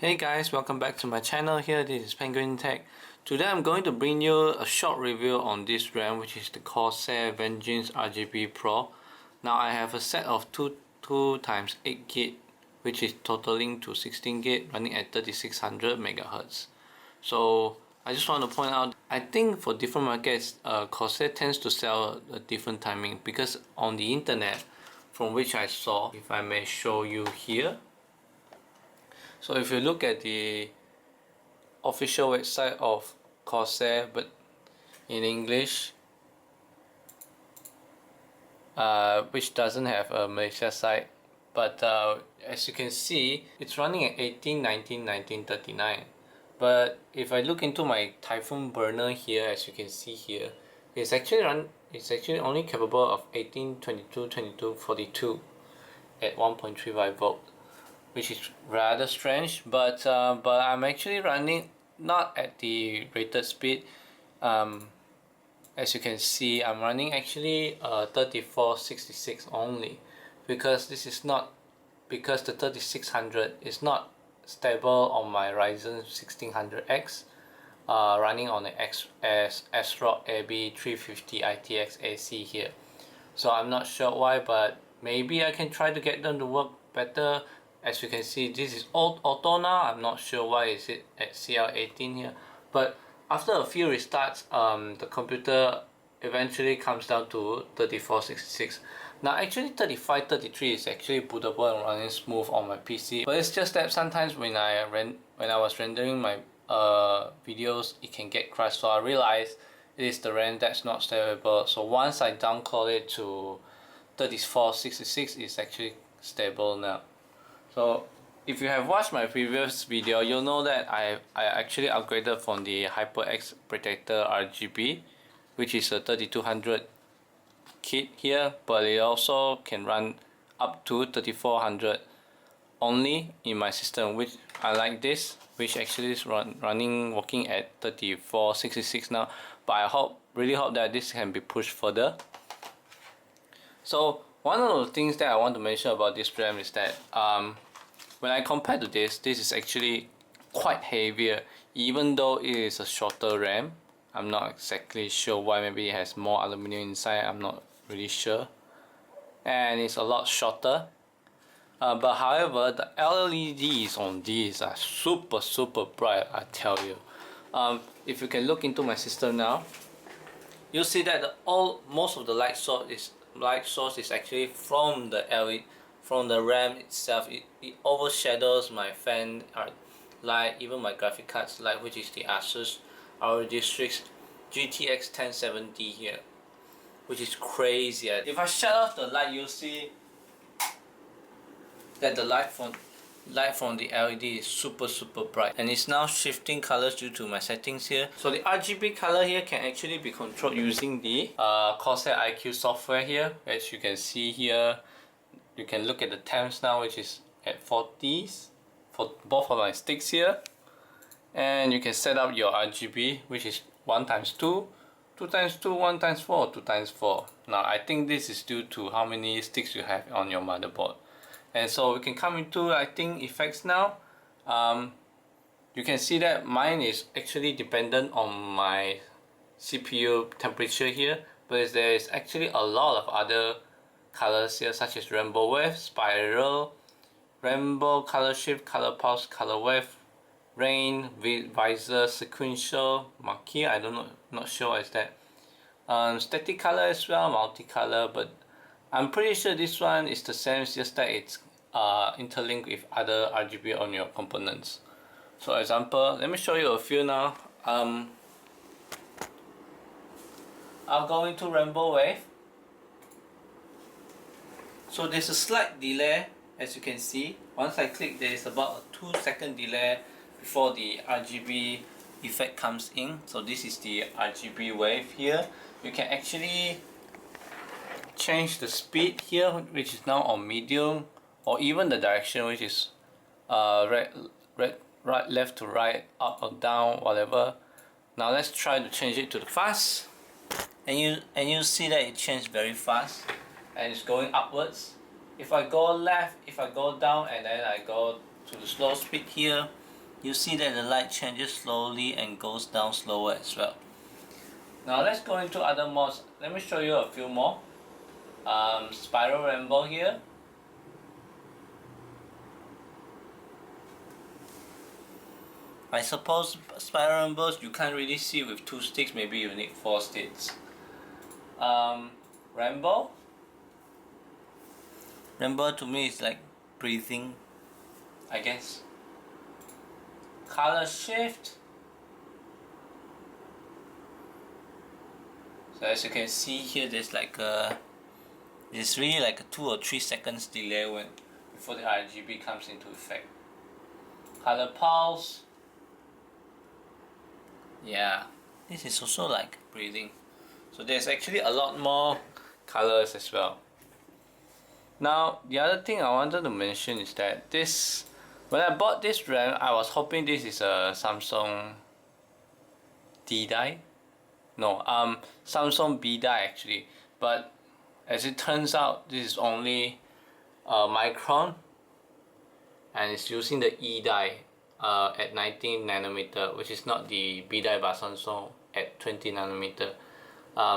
Hey guys, welcome back to my channel here. This is Penguin Tech. Today I'm going to bring you a short review on this RAM, which is the Corsair Vengeance RGB PRO. Now I have a set of 2 times 8 gig, which is totaling to 16 gig, running at 3600 MHz. So I just want to point out, I think for different markets, Corsair tends to sell a different timing, because on the internet, from which I saw, if I may show you here. So if you look at the official website of Corsair, but in English, which doesn't have a Malaysia site, but as you can see, it's running at 1819-1939. But if I look into my Typhoon burner here, as you can see here, it's actually only capable of 1822-2242 at 1.35 volt. Which is rather strange, but I'm actually running not at the rated speed. As you can see, I'm running actually 3466 only, because the 3600 is not stable on my Ryzen 1600X, running on the ASRock AB 350 ITX AC here. So I'm not sure why, but maybe I can try to get them to work better. As you can see, this is auto now. I'm not sure why is it at CL18 here, but after a few restarts, the computer eventually comes down to 3466. Now actually 3533 is actually bootable and running smooth on my PC, but it's just that sometimes when I was rendering my videos, it can get crashed. So I realized it is the RAM that's not stable. So once I downclock it to 3466, it's actually stable now. So if you have watched my previous video, you'll know that I actually upgraded from the HyperX Protector RGB, which is a 3200 kit here, but it also can run up to 3400 only in my system, which I like this, which actually is working at 3466 now, but I really hope that this can be pushed further. So one of the things that I want to mention about this RAM is that when I compare to this is actually quite heavier, even though it is a shorter RAM. I'm not exactly sure why. Maybe it has more aluminum inside, I'm not really sure, and it's a lot shorter. But however, the LEDs on these are super bright, I tell you. If you can look into my system now, you'll see that most of the light source is actually from the LED, from the RAM itself. It overshadows my fan light, even my graphic cards light, which is the Asus ROG Strix GTX 1070 here, which is crazy. If I shut off the light, you'll see that the light from the LED is super bright, and it's now shifting colors due to my settings here. So the RGB color here can actually be controlled using the Corsair iCUE software here. As you can see here, you can look at the temps now, which is at 40s for both of my sticks here, and you can set up your RGB, which is 1x2, 2x2, 1x4, 2x4. Now I think this is due to how many sticks you have on your motherboard. And so we can come into, I think, effects now. You can see that mine is actually dependent on my CPU temperature here, but there is actually a lot of other colors here, such as rainbow wave, spiral, rainbow, color shift, color pulse, color wave, rain, visor, sequential, marquee, I don't know, not sure what is that. Static color as well, multicolor, but I'm pretty sure this one is the same, it's just that it's interlinked with other RGB on your components. So example, let me show you a few now. I'll go into rainbow wave. So there's a slight delay, as you can see. Once I click, there is about a 2-second delay before the RGB effect comes in. So this is the RGB wave here. You can actually change the speed here, which is now on medium, or even the direction, which is right, left to right, up or down, whatever. Now let's try to change it to the fast, and you see that it changed very fast, and it's going upwards. If I go left, if I go down, and then I go to the slow speed here, you see that the light changes slowly and goes down slower as well. Now let's go into other modes. Let me show you a few more. Spiral Rainbow here. I suppose spiral rainbows you can't really see with 2 sticks, maybe you need 4 sticks. Rainbow. Rainbow to me is like breathing, I guess. Color shift. So as you can see here, there's really like a 2 or 3 seconds delay before the RGB comes into effect. Color pulse. Yeah, this is also like breathing. So there's actually a lot more colors as well. Now the other thing I wanted to mention is that when I bought this RAM, I was hoping this is a Samsung D die. No, Samsung B die actually. But as it turns out, this is only Micron, and it's using the E die at 19 nanometer, which is not the B die by Samsung at 20 nanometer,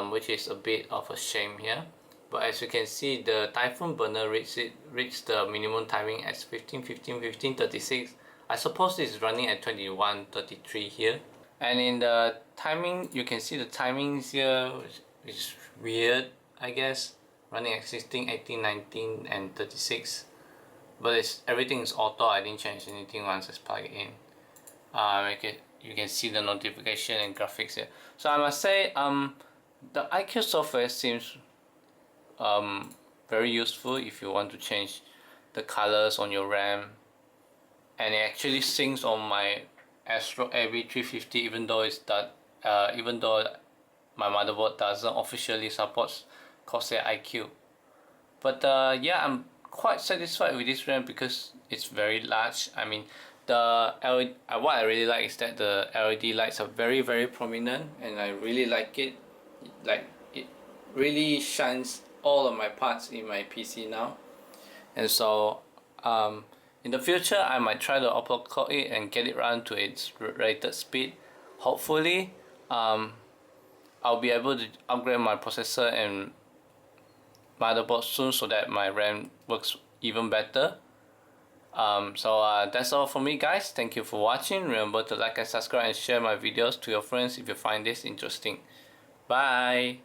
which is a bit of a shame here. But as you can see, the Typhoon burner reached the minimum timing as 15, 15, 15, 36. I suppose this is running at 21, 33 here. And in the timing, you can see the timings here, which is weird, I guess. Running at 16, 18, 19, and 36. But everything is auto. I didn't change anything once it's plugged in. You can see the notification and graphics here. So I must say, the iCUE software seems very useful if you want to change the colors on your RAM, and it actually syncs on my Astro AB350, even though my motherboard doesn't officially support Corsair iCUE. But yeah, I'm quite satisfied with this RAM because it's very large. I mean, the LED, what I really like is that the LED lights are very prominent, and I really like it. Like, it really shines all of my parts in my PC now. And so in the future, I might try to overclock it and get it run to its rated speed. Hopefully I'll be able to upgrade my processor and motherboard soon so that my RAM works even better. So that's all for me, guys. Thank you for watching. Remember to like and subscribe and share my videos to your friends if you find this interesting. Bye.